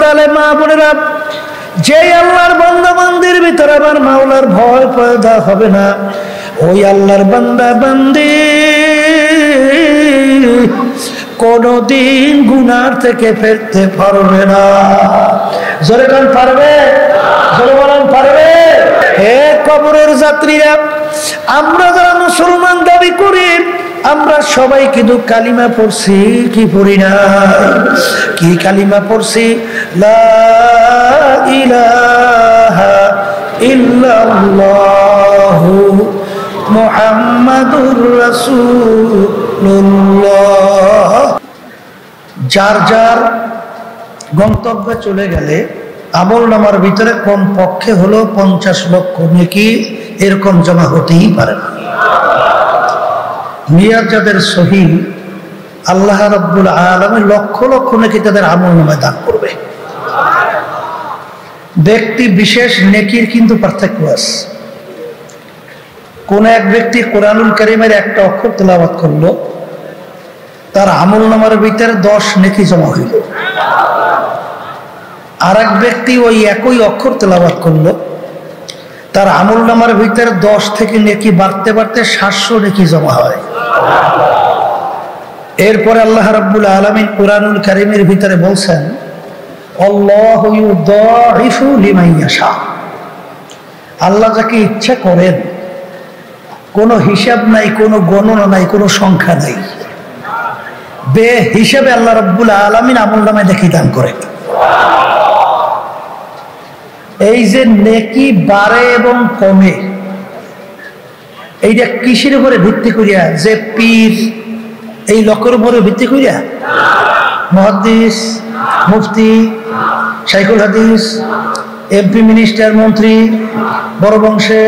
পর্দালে মা বোনেরা, যে আল্লাহর বান্দা বান্দির ভিতরে আমার মাওলার ভয় পয়দা হবে না, ওই আল্লাহর বান্দা বান্দি কোনদিন গুনার থেকে ফিরতে পারবে না। জোরে কোন পারবে? জোরে বলেন পারবে? হে কবরের যাত্রীরা, আমরা যারা মুসলমান দাবি করি, আমরা সবাই কিন্তু কালিমা পড়ছি কি পড়ি না? কি কালিমা পড়ছি? লা ইলাহা ইল্লাল্লাহু মুহাম্মাদুর রাসূলুল্লাহ। যার যার গন্তব্যে চলে গেলে আমলনামার ভিতরে কম পক্ষে হলো 50 লক্ষ নেকি এরকম জমা হতেই পারে না। নিয়াত যাদের সহিহ, আল্লাহ রাব্বুল আলামিন লক্ষ লক্ষ নেকি তাদের আমলনামায় দান করবে। ব্যক্তি বিশেষ নেকির কিন্তু পার্থক্য আছে। কোন এক ব্যক্তি কোরআনুল কারীমের একটা অক্ষর তেলাওয়াত করলো, তার আমলনামার ভিতরে 10 নেকি জমা হইল। আর এক ব্যক্তি ওই একই অক্ষর তেলাওয়াত করলো, তার আমলনামার ভিতরে 10 থেকে নেকি বাড়তে বাড়তে 700 নেকি জমা হয়। এরপরে আল্লাহ রাব্বুল আলামিন কোরআনুল কারীমের ভিতরে বলছেন, আল্লাহু ইউদাইফু লিমান ইয়াশা। আল্লাহ যাকে ইচ্ছা করেন, কোনো হিসাব নাই, কোনো গণনা নাই, কোনো সংখ্যা নাই, বে হিসাবে আল্লাহ রাব্বুল আলামিন আমলনামায় নেকি দান করেন। এই যে নেকি বাড়ে এবং কমে, এইটা কিসের উপরে ভিত্তি করিয়া? যে পীর এই লোকের উপরে ভিত্তি করিয়া? মুহাদ্দিস, মুফতি, শাইখুল হাদিস, এমপি, মিনিস্টার, মন্ত্রী, বড় বংশে,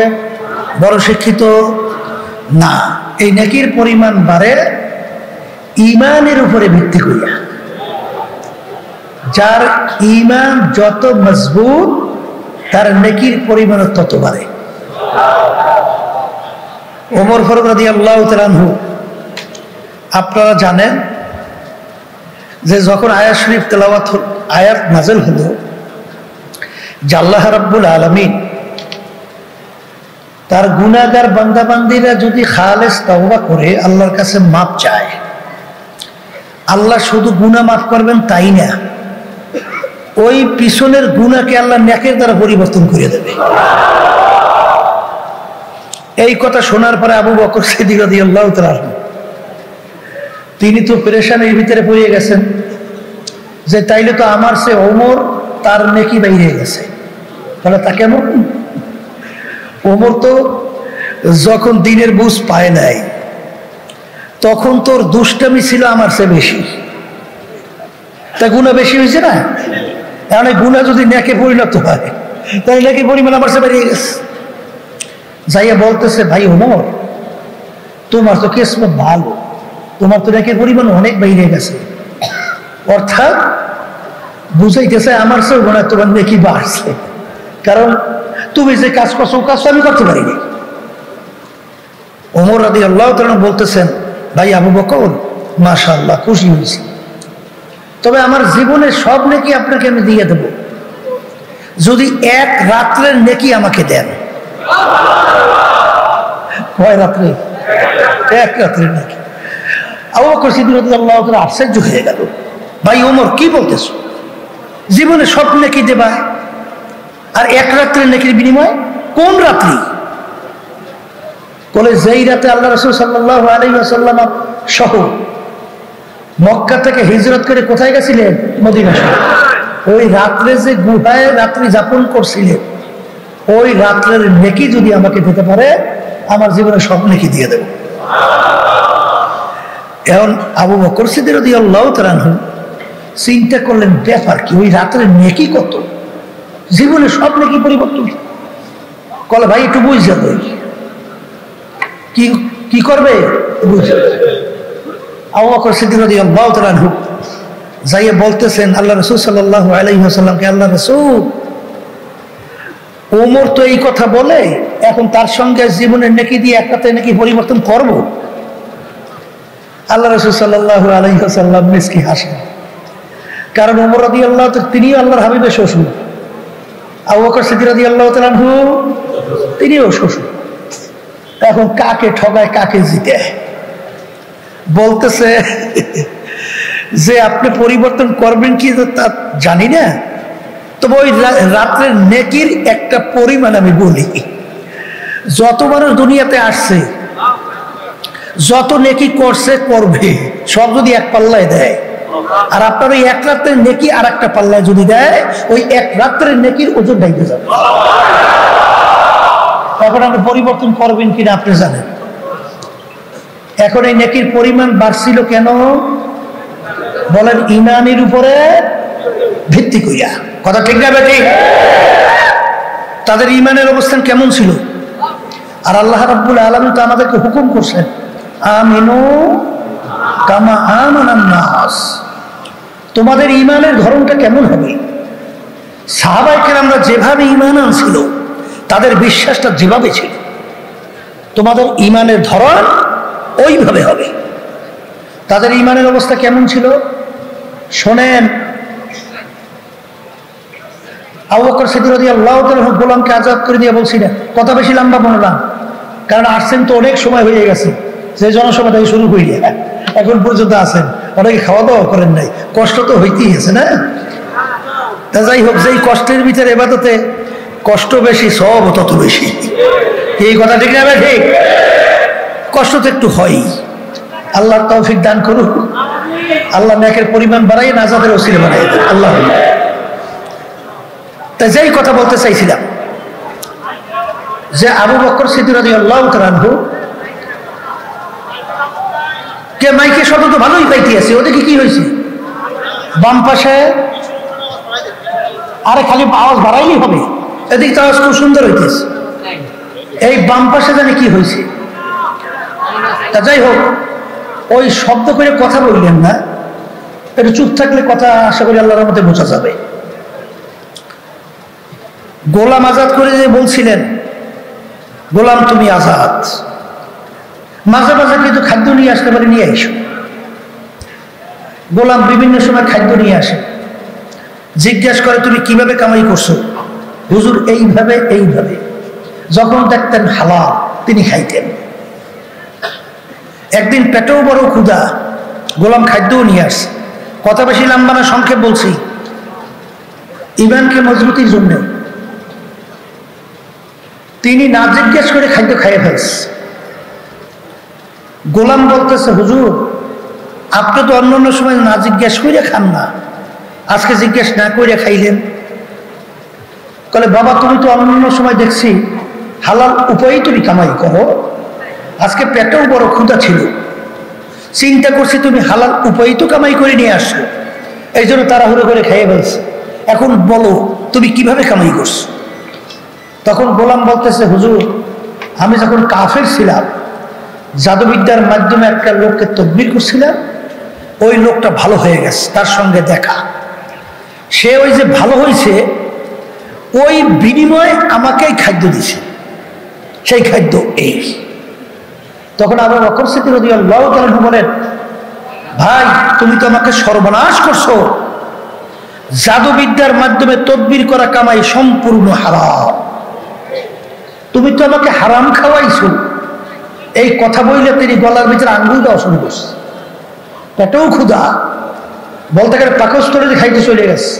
বড় শিক্ষিত না। এই নেকির পরিমাণ বাড়ে ঈমানের উপরে ভিত্তি করিয়া। যার ঈমান যত মজবুত, তার নেকির পরিমাণ তত বাড়ে। ওমর ফারুক রাদিয়াল্লাহু তাআলা আনহু, আপনারা জানেন যে যখন আয়াত শরীফ তেলাওয়াত আয়াত নাযিল হলো যে আল্লাহ রাব্বুল আলামিন তার গুনাহগার বান্দা বান্দীরা যদি খালেস তাওবা করে আল্লাহর কাছে মাপ চায়, আল্লাহ শুধু গুনাহ মাফ করবেন তাই না, ওই পিছনের গুনাহকে আল্লাহ নেকের দ্বারা পরিবর্তন করে দেবে। এই কথা শোনার পরে আবু বকর সিদ্দিক রাদিয়াল্লাহু তাআলা তিনি তো পেরেশানির ভিতরে পড়ে গেছেন যে তাইলে তো আমার সে ওমর, তার নেকি বাইরে গেছে। তাহলে তা কেন? ওমর তো যখন দিনের বুঝ পায় নাই, তখন তোর দুষ্টামি ছিল আমার চেয়ে বেশি, তা গুনাহ বেশি হয়েছে না? এখন গুনাহ যদি নেকে পরিণত হয়, তাহলে নেকির পরিমাণ আমার চেয়ে বেরিয়ে গেছে। যাইয়া বলতেছে, ভাই ওমর, তোমার তো কিসমত ভালো, তোমার তো নেকির পরিমাণ অনেক বাইরে গেছে। অর্থাৎ বুঝাইতেছে আমার চেয়ে গুনাহ তোমার নেকি বাড়ছে, কারণ তুমি যে কাজ করছো কাজ আমি করতে পারিনি। ওমর রাদিয়াল্লাহু তাআলা বলতেছেন, ভাই আবু বকর, মাশাআল্লাহ, খুশি হয়েছি, তবে আমার জীবনের সব নেকি আপনাকে আমি দিয়ে দেব যদি এক রাত্রের নেকি আমাকে দেন। কয় রাত্রে? এক রাত্রের নেকি। আবু বকর সিদ্দিক রাদিয়াল্লাহু তাআলা আশ্চর্য হয়ে গেল, ভাই ওমর কি বলতেছো, জীবনে সব নেকি দেবা আর এক রাত্রের নেকির বিনিময়ে? কোন রাত্রি? বলে যেই রাতে আল্লাহ রাসূল সাল্লাল্লাহু আলাইহি ওয়াসাল্লাম সহ মক্কা থেকে হিজরত করে কোথায় গেছিলেন? মদিনা শরীফ। ওই রাত্রে যে গুহায় রাত্রি যাপন করছিলেন, ওই রাত্রের নেকি যদি আমাকে দিতে পারে, আমার জীবনে সব নেকি দিয়ে দেব। এখন আবু বকর সিদ্দিক রাদিয়াল্লাহু তাআলা চিন্তা করলেন, ব্যাপার কি, ওই রাত্রের নেকি কত, জীবনে সব নেকি পরিবর্তন। কলে ভাই একটু বুঝ যাবে, কি করবে বুঝ। আবু বকর সিদ্দিক রাদিয়াল্লাহু তাআলা যাইয়া বলতেছেন আল্লাহ রাসূল সাল্লাল্লাহু আলাইহি ওয়াসাল্লামকে, আল্লাহ রাসূল, ওমর তো এই কথা বলে, এখন তার সঙ্গে জীবনের নেকি দিয়ে একটাতে নেকি পরিবর্তন করব? আল্লাহ রাসূল সাল্লাল্লাহু আলাইহি ওয়াসাল্লাম মিসকি হাসেন, কারণ ওমর রাদিয়াল্লাহু তাআলা তিনি আল্লাহর হাবিবের শ্বশুর, আবু বকর সিদ্দিক রাদিয়াল্লাহু তাআলা তিনিও শ্বশুর। এখন কাকে ঠগায় কাকে জিতে? বলতেছে যে আপনি পরিবর্তন করবেন কি তা জানি না, তবে ওই রাত্রের নেকির একটা পরিমাণ আমি বলি। যত মানুষ দুনিয়াতে আসছে, যত নেকি করছে করবে, সব যদি এক পাল্লায় দেয়, আর আপনার ওই এক রাত্রের নেকি আর একটা পাল্লায় যদি দেয়, ওই এক রাত্রের নেকির ওজন ডাইতে যাবে। এখন আপনি পরিবর্তন করবেন কিনা আপনি জানেন। এখন এই নেকির পরিমাণ বাড়ছিল কেন বলেন? ইমানের উপরে ভিত্তি কইরা। কথা ঠিক না বেঠিক? তাদের ইমানের অবস্থান কেমন ছিল? আর আল্লাহ রাব্বুল আলামিন তো আমাদেরকে হুকুম করছেন, আমিনু কামা আমানান নাস। তোমাদের ইমানের ধরনটা কেমন হবে? সাহাবায়ে কেরামরা যেভাবে ঈমান আনছিল, তাদের বিশ্বাসটা যেভাবে ছিল, তোমাদের ঈমানের ধরন ওইভাবে হবে। তাদের ঈমানের অবস্থা কেমন ছিল শোনেন। আবু বকর সিদ্দিক রাদিয়াল্লাহু তাআলা গোলামকে আজাদ করে দিয়ে বলছিলেন, কথা বেশি লম্বা বললাম কারণ আসছেন তো অনেক সময় হয়ে গেছে, যে জনসভা থেকে শুরু করি এখন পর্যন্ত আছেন, অনেকে খাওয়া দাওয়া করেন নাই, কষ্ট তো হইতেই আছে না? তা যাই হোক, যেই কষ্টের ভিতরে ইবাদতে কষ্ট বেশি, সব তত বেশি। এই কথা ঠিক না ঠিক? কষ্ট তো একটু হয়। আল্লাহ তৌফিক দান করুন, আল্লাহ নেকের পরিমাণ বাড়াই, নাজাতের ওসিলা বাড়াই দেন আল্লাহ। তাই যেই কথা বলতে চাইছিলাম যে আবু বকর সিদ্দিক রাদিয়াল্লাহু তাআলা আনহু কে মাইকে শব্দ তো ভালোই পাইতে আছে, ওদিকে কি হয়েছে? বাম পাশে আরে খালি আওয়াজ বাড়াইলেই হবে, এদিকে তো আওয়াজ খুব সুন্দর হইতেছে। এই বাম পাশে জানি কি হয়েছে। তা যাই হোক, ওই শব্দ করে কথা বললেন না, একটু চুপ থাকলে কথা আশা করি আল্লাহর রহমতে বোঝা যাবে। গোলাম আজাদ করে যে বলছিলেন, গোলাম তুমি আজাদ, মাঝে মাঝে কিন্তু খাদ্য নিয়ে আসতে পারে, নিয়ে এসো। গোলাম বিভিন্ন সময় খাদ্য নিয়ে আসে, জিজ্ঞাসা করে তুমি কিভাবে কামাই করছো? হুজুর এইভাবে এইভাবে। যখন দেখতেন হালাল তিনি খাইতেন। একদিন পেটেও বড় ক্ষুধা, গোলাম খাদ্যও নিয়ে আসছে। কথা বেশি লম্বা না, সংক্ষেপ বলছি, ইমানকে মজবুতির জন্য তিনি না জিজ্ঞেস করে খাদ্য খাইয়ে ফেলছে। গোলাম বলতেছে, হুজুর আপনি তো অন্য অন্য সময় না জিজ্ঞেস করে খান না, আজকে জিজ্ঞেস না করে খাইলেন। বলে বাবা তুমি তো অন্য সময় দেখছি হালাল উপায়েই তুমি কামাই করো, আজকে পেটেও বড় ক্ষুধা ছিল, চিন্তা করছি তুমি হালাল উপায়েই তো কামাই করে নিয়ে আসছো, এই জন্য তাড়াহুড়ো করে খাইয়ে ফেলছে। এখন বলো তুমি কিভাবে কামাই করছো? তখন গোলাম বলতেছে, হুজুর আমি যখন কাফের ছিলাম, জাদুবিদ্যার মাধ্যমে একটা লোককে তদবির করছিলাম, ওই লোকটা ভালো হয়ে গেছে, তার সঙ্গে দেখা, সে ওই যে ভালো হয়েছে ওই বিনিময়ে আমাকেই খাদ্য দিছে, সেই খাদ্য এই। তখন আবু বকর সিদ্দিক রাদিয়াল্লাহু তাআলা বলেন, ভাই তুমি তো আমাকে সর্বনাশ করছো, জাদুবিদ্যার মাধ্যমে তদবির করা কামাই সম্পূর্ণ হারাম, তুমি তো আমাকে হারাম খাওয়াইছো। এই কথা বললে তিনি গলার ভিতরে আঙ্গুল দেওয়া শুরু করছে, পেটেও ক্ষুধা, বলতে গেলে পাকস্থলে খাইতে চলে গেছে।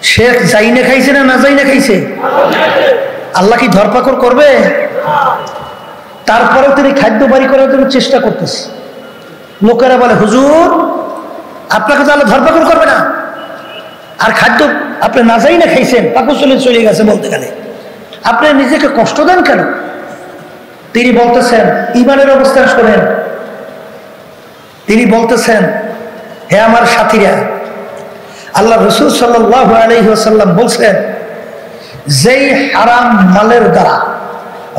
সে যাই না খাইছে না না যাই না খাইছে, আল্লাহ কি ধরপাকড় করবে? তারপরেও তিনি খাদ্য বাড়ি করার জন্য চেষ্টা করতেছে। লোকেরা বলে, হুজুর আপনাকে তো আল্লাহ ধরপাকড় করবে না, আর খাদ্য আপনি না যাই না খাইছেন, পাকস্থলে চলে গেছে, বলতে গেলে আপনি নিজেকে কষ্ট দেন কেন? তিনি বলতেছেন, ইমানের অবস্থান শোনেন, তিনি বলতেছেন, হে আমার সাথীরা, আল্লাহ রাসূল সাল্লাল্লাহু আলাইহি ওয়াসাল্লাম বলছেন, যেই হারাম মালের দ্বারা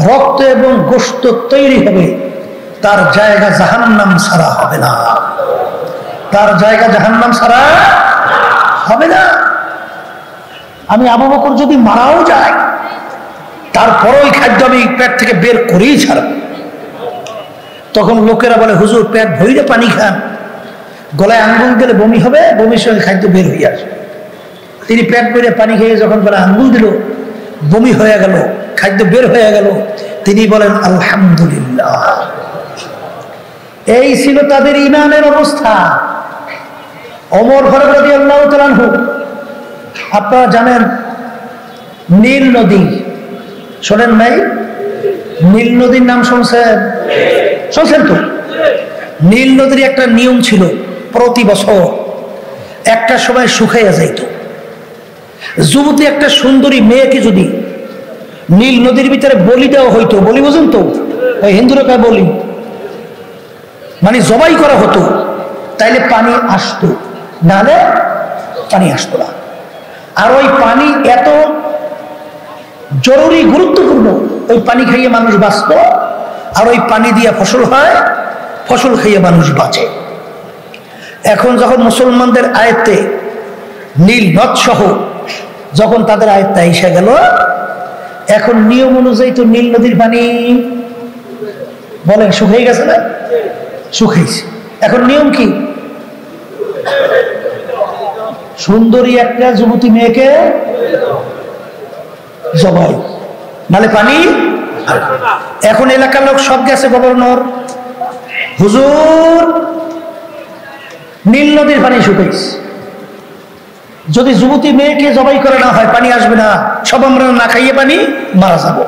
রক্ত এবং গোশত তৈরি হবে, তার জায়গা জাহান্নাম ছাড়া হবে না, তার জায়গা জাহান্নাম ছাড়া হবে না। আমি আবু বকর যদি মারাও যায়, তারপর ওই খাদ্য আমি পেট থেকে বের করেই ছাড়ব। তখন লোকেরা বলে, হুজুর পেট ভইরে পানি খান, গলায় আঙ্গুল দিলে বমি হবে, বমির সঙ্গে খাদ্য বের হয়ে আসবে। তিনি পেট ভরে পানি খেয়ে যখন গলায় আঙ্গুল দিল, বমি হয়ে গেল, খাদ্য বের হয়ে গেল, তিনি বলেন আলহামদুলিল্লাহ। এই ছিল তাদের ঈমানের অবস্থা। ওমর ফারুক রাদিয়াল্লাহু তাআলা আনহু, আপনারা জানেন নীল নদী, শোনেন নাই? নীল নদীর নাম শুনছেন? শুনছেন তো? নীল নদীর একটা নিয়ম ছিল, প্রতি বছর একটা সময় শুকাইয়া যাইত। যুবতী একটা সুন্দরী মেয়েকে যদি নীল নদীর ভিতরে বলি দেওয়া হইতো, বলি বুঝুন তো, ওই হিন্দুরা কয় বলি, মানে জবাই করা হতো, তাইলে পানি আসতো, নাহলে পানি আসতো না। আর ওই পানি এত জরুরি গুরুত্বপূর্ণ, ওই পানি খাইয়ে মানুষ বাঁচত, আর ওই পানি দিয়ে ফসল হয়, ফসল খাইয়ে মানুষ বাঁচে। এখন যখন মুসলমানদের আয়ত্তে নীল নদ সহ যখন তাদের আয়ত্তে এসে গেল, এখন নিয়ম অনুযায়ী তো নীল নদীর পানি বলেন শুকিয়ে গেছে না? শুকিয়েছে। এখন নিয়ম কি? সুন্দরী একটা যুবতী মেয়েকে জবাই, নালে পানি। এখন এলাকার লোক সব গেছে, গভর্নর হুজুর নীল নদীর পানি শুকাইছে, যদি যুবতী মেয়েকে জবাই করে না হয় পানি আসবে না, সব আমরা না খাইয়ে পানি মারা যাব।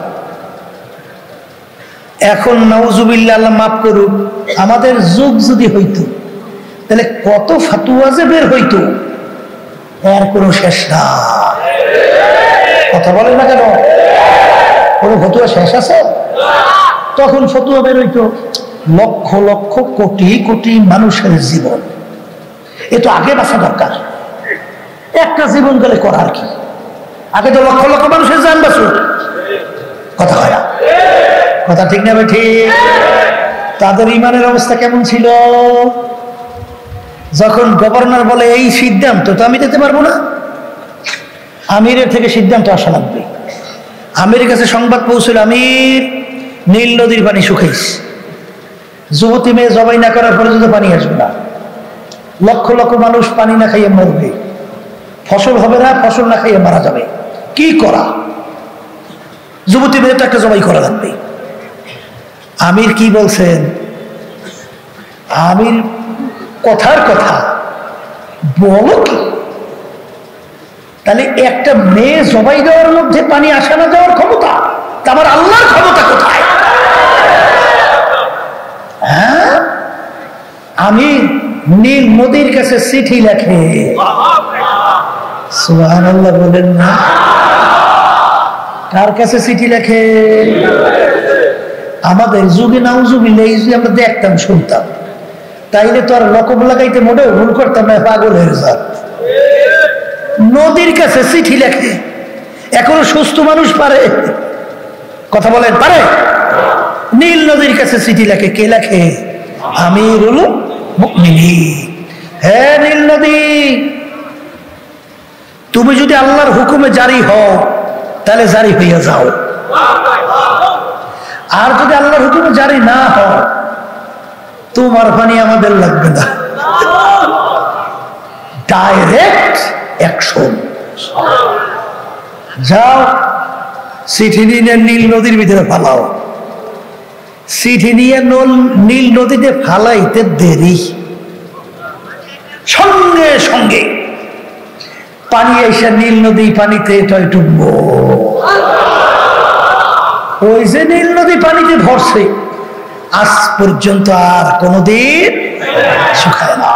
এখন নাউজুবিল্লাহ, আল্লাহ মাফ করুক, আমাদের যুগ যদি হইতো তাহলে কত ফাতুয়া যে বের হইতো, এর কোনো শেষ না। কথা বলেন না কেন? কোনো ফতুয়া শেষ আছে? তখন ফতুয়া বের হইতো লক্ষ লক্ষ কোটি কোটি মানুষের জীবন, এ তো আগে বাঁচা দরকার। একটা জীবন গেলে করার কি? আগে তো লক্ষ লক্ষ মানুষের জান বাঁচুক। কথা হয় না? কথা ঠিক না ঠিক? তাদের ঈমানের অবস্থা কেমন ছিল? যখন গভর্নর বলে এই সিদ্ধান্ত তো আমি দিতে পারবো না, আমিরের থেকে সিদ্ধান্ত আসা লাগবে। আমিরের কাছে সংবাদ পৌঁছল, আমির নীল নদীর পানি শুকাইছে, যুবতী মেয়ে জবাই না করার পর্যন্ত পানি আসবে না, লক্ষ লক্ষ মানুষ পানি না খাইয়ে মরবে, ফসল হবে না, ফসল না খাইয়ে মারা যাবে। কি করা? যুবতী মেয়েটা একটা জবাই করা লাগবে। আমির কি বলছেন? আমির কথার কথা, বলো কি? তাহলে একটা মেয়ে জবাই দেওয়ার মধ্যে পানি আসা না যাওয়ার ক্ষমতা, আমার আল্লাহর ক্ষমতা কোথায়? হ্যাঁ, আমি নীল নদীর কাছে চিঠি লেখে, সুবহানাল্লাহ বলেন না? কার কাছে চিঠি লেখে? আমাদের যুগে নাউজুবিল্লাহ আমরা দেখতাম, শুনতাম, তাইলে তো আর লকব লাগাইতে মোটেও ভুল করতাম না, পাগল হয়ে যাত। নদীর কাছে চিঠি লেখে, এখনো সুস্থ মানুষ পারে? কথা বলেন, পারে? নীল নদীর কাছে চিঠি লেখে, কে লেখে? আমিরুল মুমিনিন। হে নীল নদী, তুমি যদি আল্লাহর হুকুমে জারি হও তাহলে জারি হইয়া যাও, আর যদি আল্লাহর হুকুমে জারি না হয় তোমার পানি আমাদের লাগবে না। Direct action. যাও, চিঠি নিয়ে নীল নদীর ভিতরে ফালাও। চিঠি নিয়ে নীল নদীতে ফালাইতে দেরি, সঙ্গে সঙ্গে পানি এসে নীল নদী পানিতে ডুববো। ওই যে নীল নদী পানিতে ভরছে, আজ পর্যন্ত আর কোনদিন শুকায় না।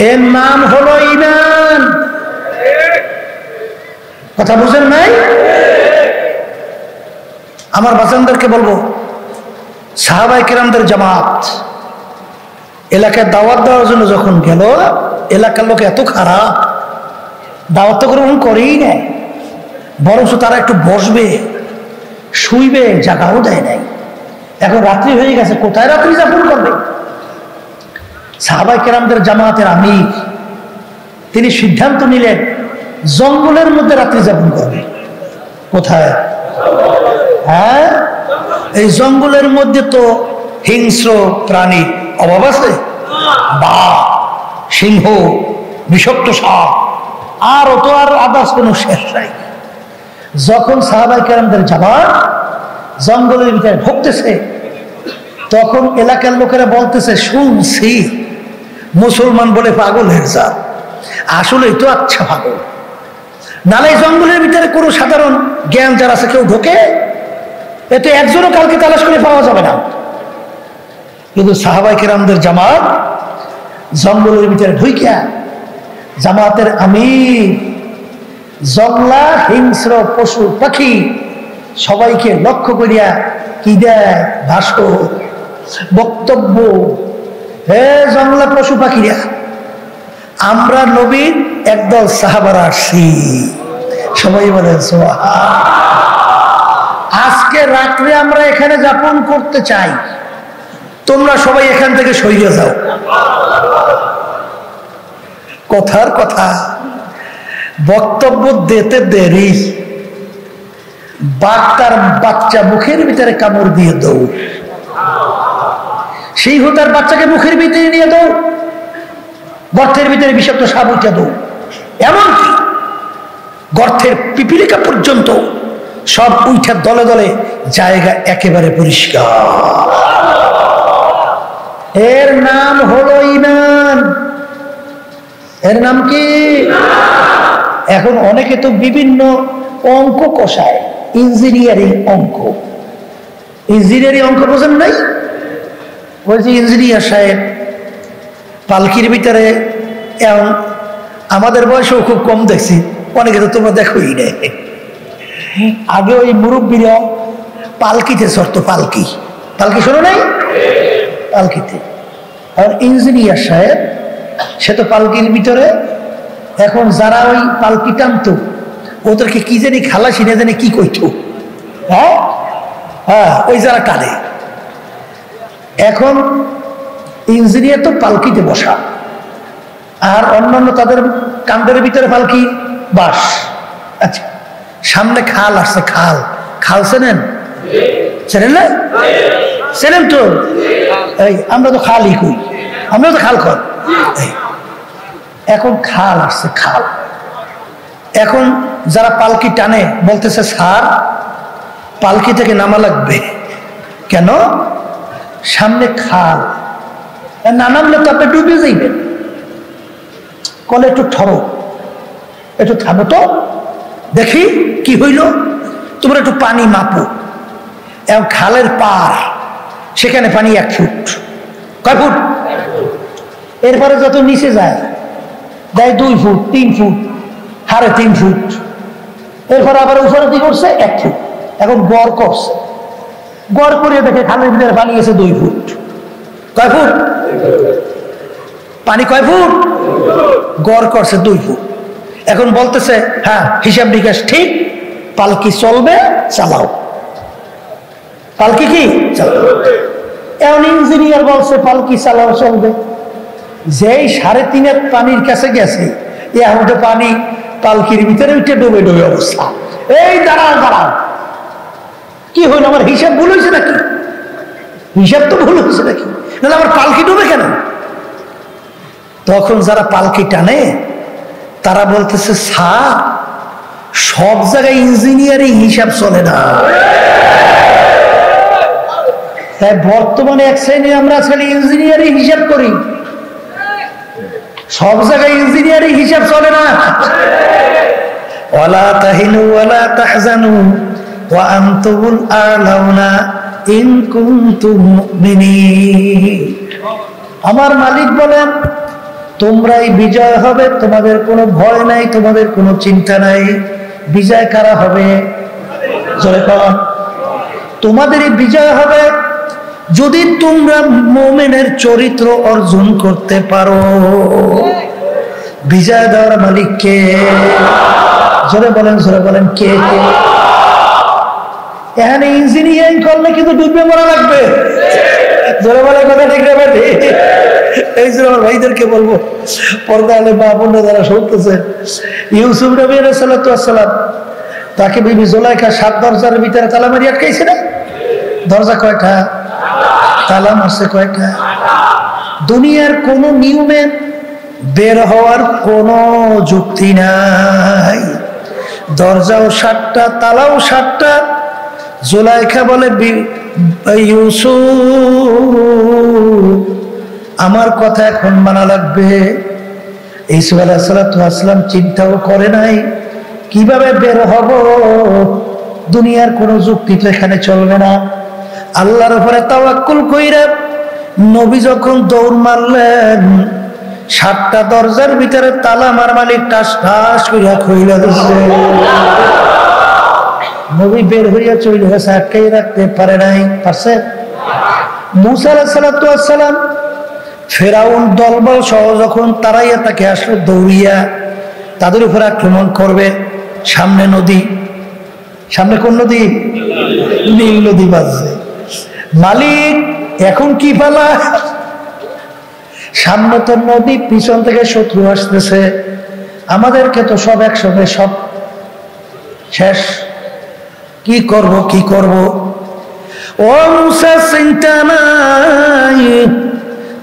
এর নাম হলো ঈমান। কথা বুঝেন নাই? আমার বাচ্চাদেরকে বলবো, সাহাবায়ে কেরামদের জামাত এলাকায় দাওয়াত দেওয়ার জন্য যখন গেল, এলাকার লোক এত খারাপ, দাওয়াত গ্রহণ করেই না, বরঞ্চ তারা একটু বসবে, শুইবে, জায়গাও দেয় নাই। এখন রাত্রি হয়ে গেছে, কোথায় রাত্রি যাপন করবে? সাহাবায়ে কেরামদের জামাতের আমির তিনি সিদ্ধান্ত নিলেন জঙ্গলের মধ্যে রাত্রি যাপন করবে। কোথায়? হ্যাঁ, এই জঙ্গলের মধ্যে তো হিংস্র প্রাণী অভাব আছে? বা সিংহ, বিষাক্ত সাপ, আর অত আর আদার্স কোনো শেষ নাই। যখন সাহাবায়ে কেরামদের জামাত জঙ্গলের ভিতরে ঢুকতেছে, তখন এলাকার লোকেরা বলতেছে, শুনছি মুসলমান বলে পাগলের জাত, আসলেই তো আচ্ছা পাগল। নালে জঙ্গলের ভিতরে কোনো সাধারণ জ্ঞান যার আছে কেউ ঢোকে, এতে একজনও কালকে তালাশ করে পাওয়া যাবে না। কিন্তু সাহাবায়ে কেরামদের জামাত জঙ্গলের ভিতরে ঢুইকা জামাতের আমির জংলা হিংস্র পশু পাখি সবাইকে লক্ষ্য করিয়া কি দেয়? ভাষণ, বক্তব্য। হে জংলা পশু পাখিরা, আমরা নবীর একদল সাহাবারা আসছি। সবাই বলেন সুবহান। আজকে রাত্রে আমরা এখানে যাপন করতে চাই, তোমরা সবাই এখান থেকে সরিয়ে যাও। কথার কথা, বক্তব্য দিতে দেরি, বাঘটার বাচ্চা মুখের ভিতরে কামড় দিয়ে দৌড়, সেই তার বাচ্চাকে মুখের ভিতরে নিয়ে দৌড়, গর্তের ভিতরে বিষাক্ত সাপ উঠে দৌড়, এমনকি গর্তের পিপিলিকা পর্যন্ত সব উঠে দলে দলে, জায়গা একেবারে পরিষ্কার। এর নাম হলো ঈমান। এর নাম কি? এখন অনেকে তো বিভিন্ন অঙ্ক কষায়, ইঞ্জিনিয়ারিং অঙ্ক। ইঞ্জিনিয়ারিং অঙ্ক বোঝেন নাই? ওই যে ইঞ্জিনিয়ার সাহেব পালকির ভিতরে, এখন আমাদের বয়সেও খুব কম দেখছি, অনেকে তো তোমরা দেখোই না। আগে ওই মুরব্বীরা পালকিতে চড়তো, পালকি পালকি শোনো নাই? পালকিতে। আর ইঞ্জিনিয়ার সাহেব সে তো পালকির ভিতরে, এখন যারা ওই পালকি টানতো ওদেরকে কি জানি খালাসি না জানি কি কইতো, হ্যাঁ হ্যাঁ, ওই যারা টানে। এখন ইঞ্জিনিয়ার তো পালকিতে বসা, আর অন্যান্য তাদের কান্দের ভিতরে পালকি বাস। আচ্ছা, সামনে খাল আসছে, খাল, খাল চেনেন? চেনেন না? চেনেন তো? এই আমরা তো খালই কই, আমরা তো খাল কর। এখন খাল আসছে, খাল। এখন যারা পালকি টানে বলতেছে, স্যার পালকি থেকে নামা লাগবে। কেন? সামনে খাল, না নামলে তো আপনি ডুবে যাইবেন। কলে একটু ঠরো, একটু থামো তো, দেখি কি হইল, তোমরা একটু পানি মাপো। এবং খালের পার, সেখানে পানি 1 ফুট। কয় ফুট? এরপরে যত নিচে যায়, দেয় 2 ফুট, 3 ফুট, 3.5 ফুট। এরপরে আবার উপরে কি করছে? 1 ফুট। এখন গড় করছে, গড় করে দেখে খালের ভিতরে পানি আছে 2 ফুট। কয় ফুট? পানি কয় ফুট? গড় করছে 2 ফুট। এখন বলতেছে, হ্যাঁ হিসাব নিকাশ ঠিক, পালকি চলবে, চালাও। পালকি কি চালাও। এখন ইঞ্জিনিয়ার বলছে পালকি চালাও, চলবে। যেই 3.5 পানির কাছে গেছে, এখন তো পানি পালকির ভিতরে উঠে ডুবে ডুবে অবস্থা। এই দাঁড়াও দাঁড়াও, কি হইল? আমার হিসাব ভুল হয়েছে নাকি? হিসাব তো ভুল হয়েছে নাকি? নাহলে আমার পালকি ডুবে কেন? তখন যারা পালকি টানে তারা বলতেছে, স্যার সব জায়গায় ইঞ্জিনিয়ারিং হিসাব চলে না। তাই বর্তমানে এক শ্রেণী আমরা আজকাল ইঞ্জিনিয়ারিং হিসাব করি, সব জায়গায় ইঞ্জিনিয়ারিং হিসাব চলে না। ওয়ালা তাহিনু ওয়ালা তাহজানু ওয়া আনতুমুল আ'লাউনা ইন কুনতুম মুমিনিন। আমার মালিক বলেন, তোমরাই বিজয় হবে, তোমাদের কোনো ভয় নাই, তোমাদের কোনো চিন্তা নাই। বিজয় কারা হবে? জোরে বল। তোমাদেরই বিজয় হবে যদি তোমরা মুমিনের চরিত্র অর্জন করতে পারো। বিজয় দেওয়ার মালিক কে? জোরে বলেন কে কে? এখানে ইঞ্জিনিয়ারিং করলে কিন্তু ডুবে মরা লাগবে। জোরে বলে কথা ঠিক রে বেটি? এই জন্য আমার ভাইদেরকে বলবো, পর্দা আলে বা বোনরা যারা শুনতেছে, ইউসুফ নবী আলাইহিস সালাতু ওয়াস সালাম, তাকে বিবি জুলাইখা 7 দরজার ভিতরে তালা মারি আটকাইছে না? দরজা কয়টা? তালা মারছে কয়টা? দুনিয়ার কোন নিয়মে বের হওয়ার কোনো যুক্তি নাই। দরজাও 7টা, তালাও 7টা। জুলাইখা বলে, ইউসুফ আমার কথা এখন মানা লাগবে। ইউসুফ আলাইহিস সালাম চিন্তাও করে নাই কিভাবে বের হব, দুনিয়ার কোনো যুক্তি তো এখানে চলবে না। আল্লাহর উপরে তাওয়াক্কুল কইরা নবী যখন দৌড় মারলেন, 7টা দরজার ভিতরে তালা আমার মালিক টাস টাস কইরা খুইলা দিছে। নবী বের হইয়া চলে গেছে, আটকাই রাখতে পারে নাই। পারছে? মুসা আলাইহিস সালাম ফেরাউন দলবল সহ যখন তারাইয়া তাকে আসলে দৌড়িয়া তাদের উপর আক্রমণ করবে, সামনে নদী, সামনে কোন নদী? নীল নদী বাজছে। মালিক এখন কি পালা? সামনে তো নদী, পিছন থেকে শত্রু আসতেছে, আমাদেরকে তো সব একসঙ্গে সব শেষ। কি করব কি করব? ও মুসা, চিন্তা নাই,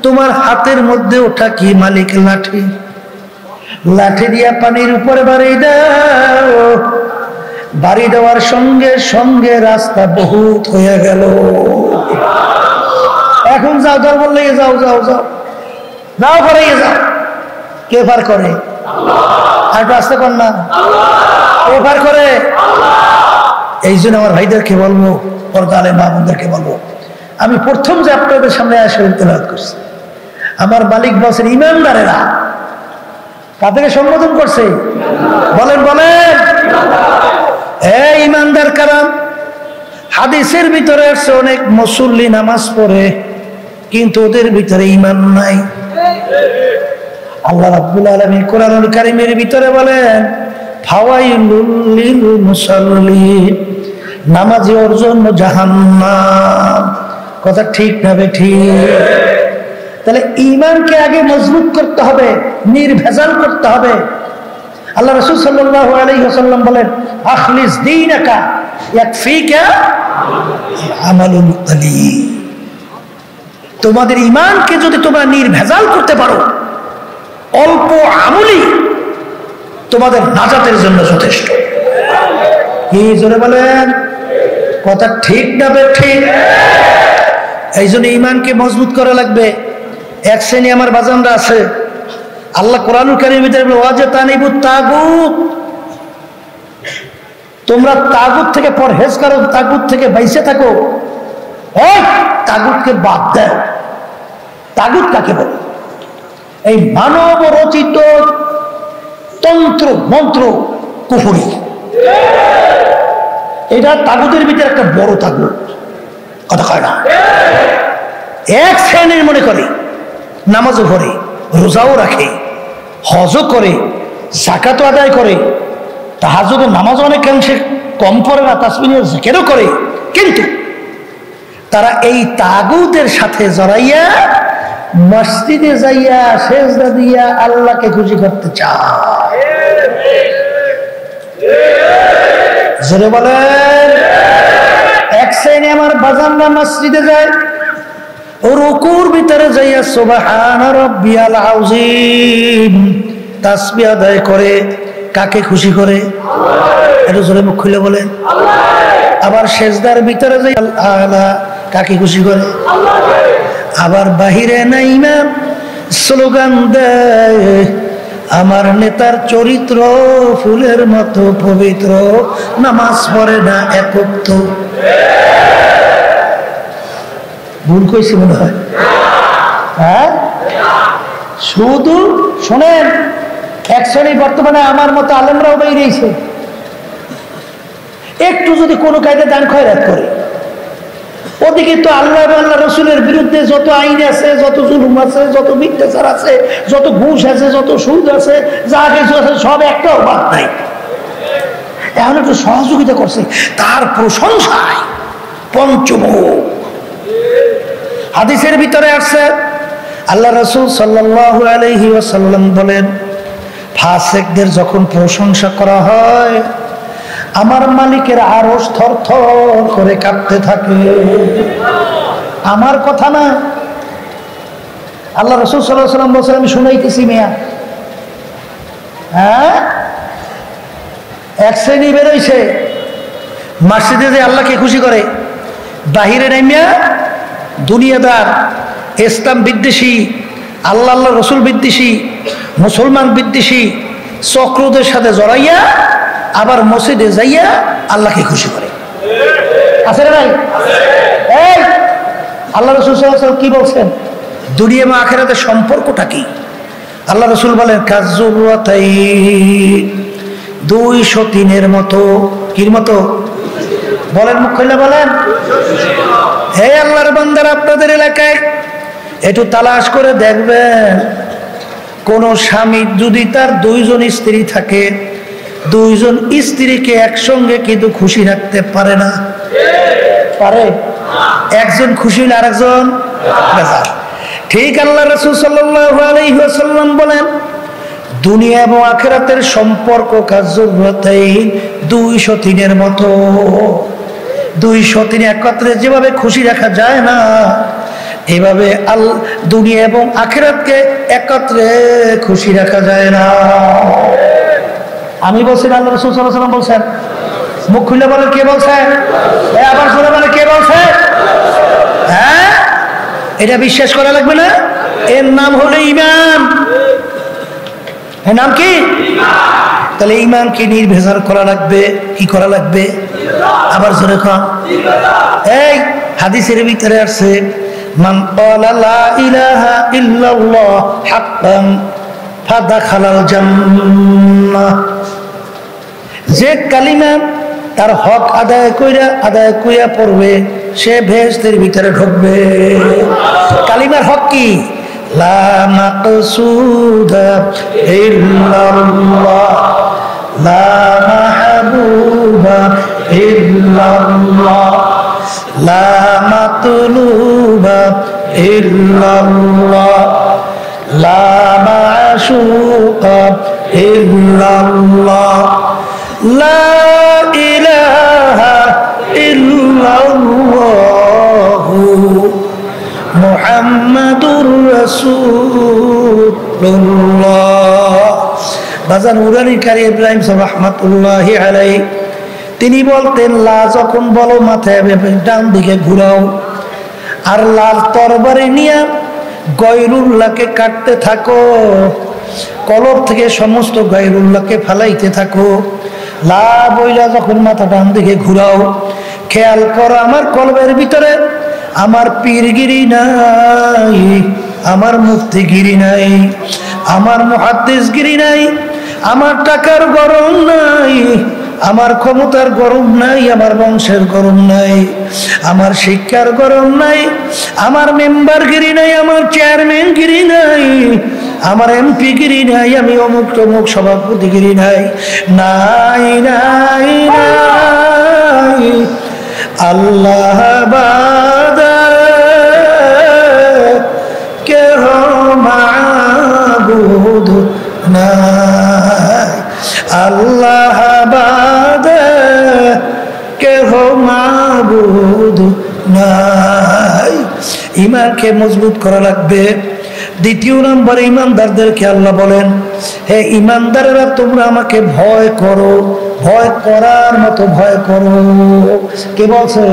তোমার হাতের মধ্যে ওঠা কি? মালিক লাঠি। লাঠি দিয়া পানির উপরে বাড়ি দাও। বাড়ি দেওয়ার সঙ্গে সঙ্গে রাস্তা বহুত হয়ে গেল। এখন যাও, দর বললে যাও যাও যাও যাও, পরে যাও। কে পার করে? আর রাস্তা কর না, কে পার করে? এই জন্য আমার ভাইদেরকে বলবো, পর্দা আলেম মা বোনদেরকে বলবো, আমি প্রথম যে আপনাদের সামনে আসে তেলাওয়াত করছি, আমার মালিক বলছেন ইমানদারেরা। কাদেরকে সম্বোধন করছে? বলেন বলেন, এই ইমানদার কারা? হাদিসের ভিতরে আছে অনেক মুসল্লি নামাজ পড়ে, কিন্তু ওদের ভিতরে ঈমান নাই। আল্লাহ রাব্বুল আলামিন কোরআনুল কারীমের ভিতরে বলেন, ফাওয়াইলুল লিল মুসাল্লিন, নামাজীদের জন্য জাহান্নাম। কথা ঠিক না বেঠিক? তাহলে ঈমানকে আগে মজবুত করতে হবে, নির্ভেজাল করতে হবে। আল্লাহ রাসূল সাল্লাল্লাহু আলাইহি ওয়াসাল্লাম বলেন, আখলিস দীনাকা ইয়াকফিকা আমালুল কলিল। তোমাদের ঈমানকে যদি তোমরা নির্ভেজাল করতে পারো, অল্প আমলি তোমাদের নাজাতের জন্য যথেষ্ট। কি জোরে বলেন? কথা ঠিক না বেঠিক? এই জন্য ঈমানকে মজবুত করা লাগবে। এক শ্রেণী আমার বাজানরা আছে, আল্লাহ কোরআনুল কারীমের ভিতরে বলে, ওয়াজা তানিবুত তাগুত, তোমরা তাগুত থেকে পরহেজ করো, তাগুত থেকে বাইসে থাকো। ওই তাগুতকে বাদ দাও। তাগুত কাকে বলে? এই মানব রচিত তন্ত্র মন্ত্র কুফরি, এটা তাগুতের ভিতরে একটা বড় তাগুত। কথা কয় না? এক শ্রেণীর মনে করে নামাজও পড়ে, রোজাও রাখে, হজও করে, যাকাতও আদায় করে, তাহাজ্জুদের নামাজ অনেকাংশে কম পড়ে না, তাসবিহ জিকিরও করে, কিন্তু তারা এই তাগুতের সাথে জড়াইয়া মসজিদে যাইয়া সেজদা দিয়া আল্লাহকে খুশি করতে চায়। জোরে বলেন। এক শ্রেণী আমার বাজানরা মসজিদে যায়, রুকুর ভিতরে যাইয়া সুবহানা রাব্বিয়াল আযীম তাসবিহ আদায় করে। কাকে খুশি করে? একটু জোরে মুখ খুলে বলেন। আবার সেজদার ভিতরে যাই আলা, কাকে খুশি করে? আবার বাহিরে নাইমা স্লোগান দেয়, আমার নেতার চরিত্র ফুলের মতো পবিত্র, নামাজ পড়ে না একক। তো ভুল কইছি মনে হয়? হ্যাঁ, শুধু শোনেন, এক শ্রেণী বর্তমানে আমার মতো আলেমরাও বেরিয়েছে, একটু যদি কোনো কায়দা দান খয়রাত করে, ওদিকে তো আল্লাহ আল্লাহ রসুলের বিরুদ্ধে যত আইন আছে, যত জুলুম আছে, যত মিথ্যাচার আছে, যত ঘুষ আছে, যত সুদ আছে, যা কিছু আছে, সব একটাও বাদ নাই। এখন একটু সহযোগিতা করছে, তার প্রশংসায় পঞ্চমুখ। হাদিসের ভিতরে আসছে, আল্লাহ রাসূল সাল্লাল্লাহু আলাইহি ওয়াসাল্লাম বলেন, ফাসিকদের যখন প্রশংসা করা হয়, আমার মালিকের আরশ থরথর করে কাঁপতে থাকে। আমার কথা না, আল্লাহ রাসূল সাল্লাল্লাহু আলাইহি ওয়াসাল্লাম বলছেন, আমি শুনাইতেছি মিয়া। হ্যাঁ, এক শ্রেণী বেরোইছে মসজিদে যে আল্লাহকে খুশি করে, বাহিরে নামিয়া দুনিয়াদার, ইসলাম বিদ্বেষী, আল্লাহ আল্লাহ রসুল বিদ্বেষী, মুসলমান বিদ্বেষী চক্রদের সাথে জড়াইয়া আবার মসজিদে যাইয়া আল্লাহকে খুশি করে। আছে না ভাই? এই আল্লাহ রসুল সাল্লাল্লাহু আলাইহি ওয়াসাল্লাম কি বলছেন? দুনিয়া এবং আখিরাতের সম্পর্কটা কি? আল্লাহ রসুল বলেন, কাজুরাতাই, দুই সতীনের মতো। কির মতো? বলেন, মুখ খুলে বলেন। হে আল্লাহর বান্দারা, আপনাদের এলাকায় একটু তালাশ করে দেখবেন, কোন স্বামী যদি তার দুইজন স্ত্রী থাকে, দুইজন স্ত্রীকে একসঙ্গে কিন্তু খুশি রাখতে পারে না। পারে? একজন খুশি হলে আরেকজন বেজার। ঠিক আল্লাহ রাসূল সাল্লাল্লাহু আলাইহি ওয়াসাল্লাম বলেন, দুনিয়া এবং আখিরাতের সম্পর্ক কাজুরাতাইন, দুই সতীনের মতো। দুই সতীন একত্রে যেভাবে খুশি রাখা যায় না, এভাবে দুনিয়া এবং আখিরাতকে একত্রে খুশি রাখা যায় না। আমি বলছি, আল্লাহ রাসূল সাল্লাল্লাহু আলাইহি ওয়াসাল্লাম বলছেন। মুখ খুলে বলেন, কে বলছেন? আবার শুনে বলেন, কে বলছে? হ্যাঁ, এটা বিশ্বাস করা লাগবে না? এর নাম হলো ঈমান। এর নাম কি? তাহলে ঈমানকে নির্ভেজাল করা লাগবে। কি করা লাগবে? আবার জোরে কন। এই হাদিসের ভিতরে আছে, মান ক্বালা লা ইলাহা ইল্লাল্লাহ হাক্কান ফাদাখালাল জান্নাহ। যে কালিমা তার হক আদায় কইরা পড়বে, সে বেহেশতের ভিতরে ঢুকবে। কালিমার হক কি? লা মাকসুদা ইল্লাল্লাহ, লা মাহবুবা ইল্লাল্লাহ, লা মাতলুবা ইল্লাল্লাহ, লা মাশুকা ইল্লাল্লাহ, লা ইলাহা ইল্লাল্লাহ মুহাম্মাদুর রাসূলুল্লাহ। বাজার নুরানি কারি ইব্রাহিম রাহমাতুল্লাহি আলাইহি তিনি বলতেন, লা যখন বলো মাথায় ডান দিকে ঘুরাও, আর লাল তরবারি নিয়ে গয়রুল্লাহকে কাটতে থাকো, কলব থেকে সমস্ত গয়রুল্লাহকে ফালাইতে থাকো। লা বইলা যখন মাথা ডান দিকে ঘুরাও, খেয়াল করো আমার কলবের ভিতরে আমার পীরগিরি নাই, আমার মুফতিগিরি নাই, আমার মুহাদ্দিসগিরি নাই, আমার টাকার গরম নাই, আমার ক্ষমতার গরম নাই, আমার বংশের গরম নাই, আমার শিক্ষার গরম নাই, আমার মেম্বারগিরি নাই, আমার চেয়ারম্যানগিরি নাই, আমার এমপিগিরি নাই, আমি অমুক তমুক সভাপতিগিরি নাই, নাই নাই নাই। আল্লাহ বাদে কেহ মাবুদ নাই, আল্লাহ বাদে কেহ মাবুদ নাই। ঈমানকে মজবুত করা লাগবে। দ্বিতীয় নম্বরে ঈমানদারদেরকে আল্লাহ বলেন, হে ঈমানদারেরা, তোমরা আমাকে ভয় করো, ভয় করার মতো ভয় করো। কে বলছে?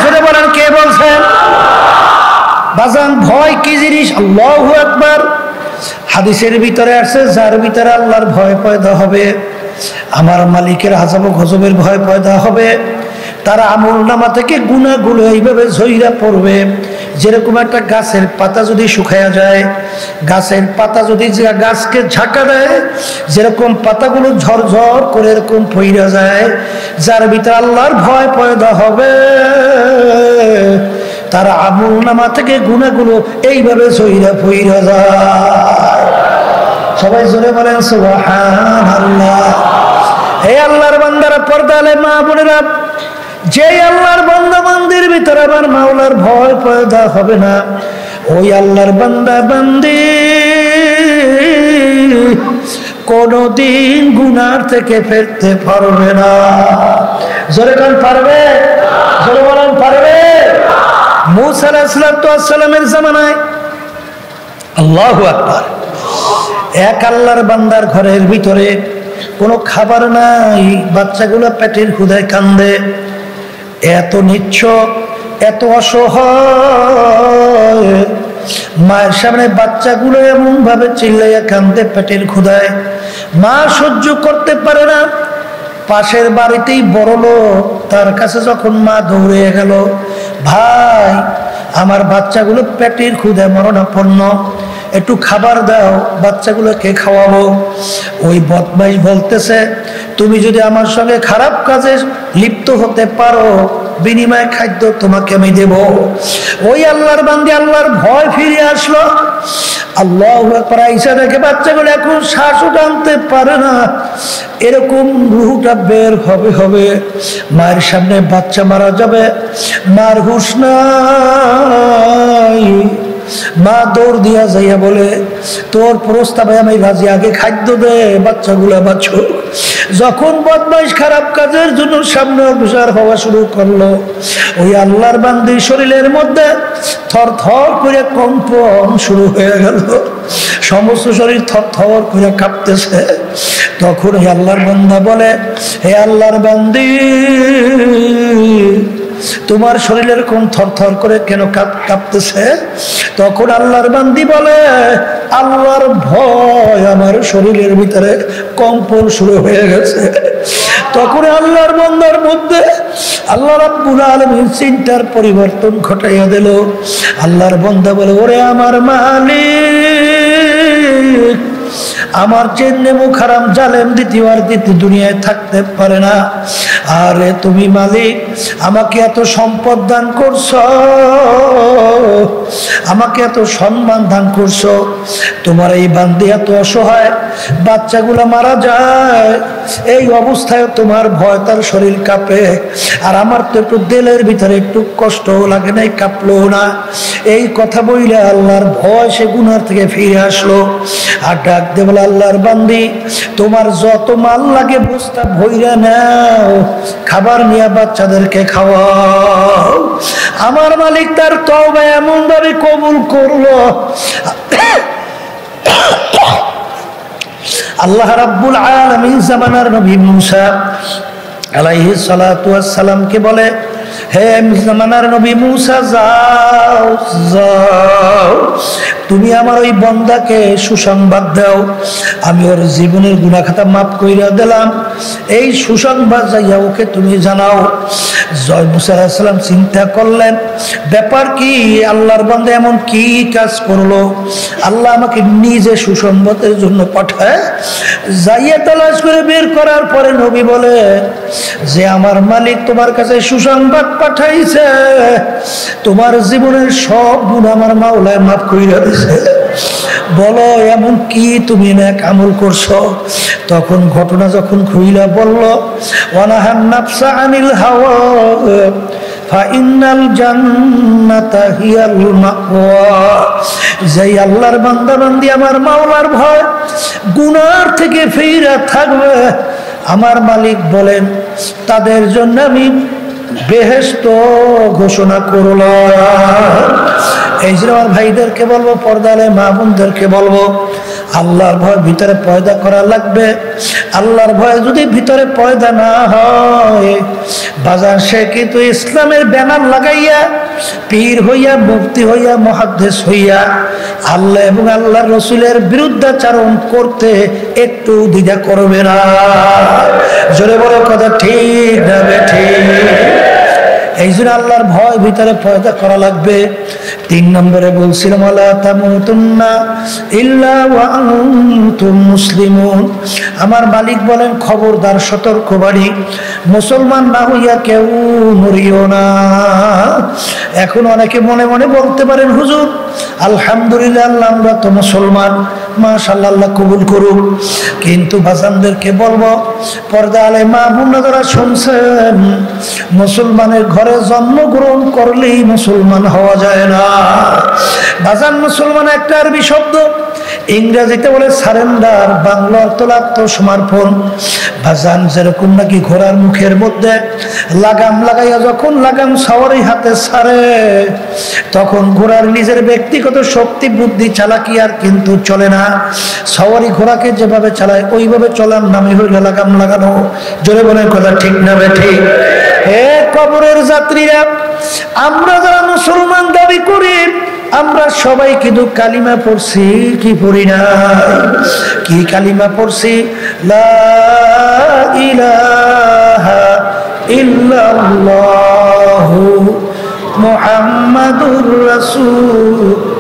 শুনে বলেন, কে বলছেন? বাজান, ভয় কি জিনিস? আল্লাহু আকবার। হাদিসের ভিতরে আছে, যার ভিতরে আল্লাহর ভয় পয়দা হবে, আমার মালিকের আযাব গজবের ভয় পয়দা হবে, তার আমলনামা থেকে গুনাহগুলো এইভাবে ঝইরা পড়বে, যেরকম একটা গাছের পাতা যদি শুকায়া যায়, গাছের পাতা যদি গাছকে ঝাঁকা দেয়, যেরকম পাতাগুলো ঝরঝর করে এরকম পইরা যায়। যার ভিতরে আল্লাহর ভয় পয়দা হবে, তার আমলনামা থেকে গুনাহগুলো এইভাবে ঝইরা পইরা যায়। সবাই জোরে বলেন সুবহানাল্লাহ। হে আল্লাহর বান্দারা, পর্দা আলে মা বোনেরা, যে আল্লাহর বান্দা বান্দির ভিতরে আমার মাওলার ভয় পয়দা হবে না, ওই আল্লাহর বান্দা বান্দি কোনদিন গুনার থেকে ফিরতে পারবে না। জোরে কোন পারবে? জোরে বলেন, পারবে? মূসা আলাইহিস সালামের জামানায় আল্লাহু আকবার। এক আল্লাহর বান্দার ঘরের ভিতরে কোনো খাবার নাই, বাচ্চাগুলো পেটের ক্ষুধায় কান্দে, এত নিচ্ছ, এত অসহায়। মায়ের সামনে বাচ্চাগুলো এমন ভাবে চিল্লাইয়া কান্দে পেটের ক্ষুধায়, মা সহ্য করতে পারে না। পাশের বাড়িতেই বড় লোক, তার কাছে যখন মা দৌড়ে গেল, ভাই আমার বাচ্চাগুলো পেটের ক্ষুধায় মরণাপন্ন, একটু খাবার দাও, বাচ্চাগুলোকে খাওয়াবো। ওই বদমাইশ বলতেছে, তুমি যদি আমার সঙ্গে খারাপ কাজে লিপ্ত হতে পারো, বিনিময়ে খাদ্য তোমাকে আমি দেব। ওই আল্লাহর বান্দি আল্লাহর ভয় ফিরে আসলো। আল্লাহু আকবার। আয়েশা দেখে বাচ্চাগুলো এখন শ্বাসও টানতে পারে না, এরকম রুহটা বের হবে। মায়ের সামনে বাচ্চা মারা যাবে, মার হুঁশ নাই। মা দৌড় দিয়া যাইয়া বলে, তোর প্রস্তাবে আমি রাজি, আগে খাদ্য দে, বাচ্চাগুলা বাঁচো। যখন বদমাইশ খারাপ কাজের জন্য সামনে অগ্রসর হওয়া শুরু করলো, ওই আল্লাহর বান্দির শরীরের মধ্যে থর থর করে কম্পন শুরু হয়ে গেল, সমস্ত শরীর থর থর করে কাঁপতেছে। তখন ওই আল্লাহর বান্দা বলে, হে আল্লাহর বান্দি, তোমার শরীরের কোন থর থর করে কেন কাঁপতেছে? তখন আল্লাহর বান্দি বলে, আল্লাহর ভয় আমার শরীরের ভিতরে কম্পন শুরু হয়ে গেছে। তখন আল্লাহর বান্দার মধ্যে আল্লাহ রাব্বুল আলামিন চিন্তার পরিবর্তন ঘটাইয়া দিল। আল্লাহর বান্দা বলে, ওরে আমার মালিক, আমার চেন্নে মুখ হারাম জালেম দ্বিতীয়বার দুনিয়ায় থাকতে পারে না। আরে তুমি মালিক, আমাকে এত সম্পদ দান করছো, আমাকে এত সম্মান দান করছো, তোমার এই বান্দি এত অসহায়, বাচ্চাগুলো মারা যায়, এই অবস্থায় তোমার ভয় তার শরীর কাঁপে, আর আমার তো একটু দিলের ভিতরে একটু কষ্ট লাগে নাই, কাঁপলো না। এই কথা বইলে আল্লাহর ভয় সে গুনার থেকে ফিরে আসলো। আর ডাক দে বলে, আল্লাহর বান্দি, তোমার যত মাল লাগে বস্তা ভইরা নাও, খাবার নিয়ে বাচ্চাদেরকে খাওয়াও। আমার মালিক তার তওবা এমন ভাবে কবুল করলো। আল্লাহ রাব্বুল আলামিন জামানার নবী মুসা আলাইহিস সালাতু ওয়াস সালামকে বলে, হে জামানার নবী মুসা, যাও যাও, তুমি আমার ওই বান্দাকে সুসংবাদ দাও, আমি ওর জীবনের গুনাহ খাতা মাফ কইরা দিলাম, এই সুসংবাদ যাইয়া ওকে তুমি জানাও। জয় মুসা আলাইহিস সালাম চিন্তা করলেন, ব্যাপার কি, আল্লাহর বান্দা এমন কি কাজ করলো, আল্লাহ আমাকে নিজে সুসংবাদের জন্য পাঠায়। যাইয়া তালাশ করে বের করার পরে নবী বলে যে, আমার মালিক তোমার কাছে সুসংবাদ পাঠাইছে, তোমার জীবনের সব গুনাহ আমার মাওলায় মাফ কইরা দিছে। বলো এমন কি তুমি নেক আমল করছো? তখন ঘটনা যখন খুইলা বলল, ওয়ানাহান নাফসা আনিল হাওয়া ফাইনাল জান্নাতা হিয়াল মাওয়া। যেই আল্লাহর বান্দা বান্দি আমার মাওলার ভয় গুনার থেকে ফিরে থাকবে, আমার মালিক বলেন তাদের জন্য আমি বেহেশত ঘোষণা করলাম। এই জন্য আমার ভাইদেরকে বলবো, পর্দালে মা বোনদেরকে বলবো, আল্লাহর ভয় ভিতরে পয়দা করা লাগবে। আল্লাহর ভয় যদি ভিতরে পয়দা না হয়, বাজার সে কিন্তু ইসলামের ব্যানার লাগাইয়া, পীর হইয়া, মুফতি হইয়া, মুহাদ্দিস হইয়া আল্লাহ এবং আল্লাহর রসুলের বিরুদ্ধাচরণ করতে একটু দ্বিধা করবে না। জোরে বড় কথা ঠিক না ঠিক? এই জন্য আল্লাহর ভয় ভিতরে পয়দা করা লাগবে। 3 নম্বরে বলছিলাম, ওয়ালা তামুতুন্না ইল্লা ওয়া আনতুম মুসলিমুন। আমার মালিক বলেন, খবরদার, সতর্কবাণী, মুসলমান না হইয়া কেউ মরিও না। এখন অনেকে মনে মনে বলতে পারেন, হুজুর আলহামদুলিল্লাহ আমরা তো মুসলমান, মাশাআল্লাহ, আল্লাহ কবুল করুক। কিন্তু বাজানদেরকে বলবো, পর্দা আলে মা বোনরা যারা শুনছেন, মুসলমানের ঘরে জন্মগ্রহণ করলেই মুসলমান হওয়া যায় না। বাজান মুসলমান একটা আরবি শব্দ, ইংরেজিতে বলে সারেন্ডার, বাংলা অর্থ আত্মসমর্পণ। ভাজান যেরকম নাকি ঘোড়ার মুখের মধ্যে লাগাম লাগাইয়া যখন লাগাম সাওয়ারি হাতে ছাড়ে, তখন ঘোড়ার নিজের ব্যক্তিগত শক্তি বুদ্ধি চালাকি আর কিন্তু চলে না। সাওয়ারি ঘোড়াকে যেভাবে চালায় ওইভাবে চলার নামে হইল লাগাম লাগানো। জোরে বলেন কথা ঠিক না ঠিক? এ কবরের যাত্রীরা, আমরা যারা মুসলমান দাবি করি, আমরা সবাই কিন্তু কালিমা পড়ছি কি পড়ি না? কি কালিমা পড়ছি? লা ইলাহা ইল্লাল্লাহু মুহাম্মাদুর রাসূলুল্লাহ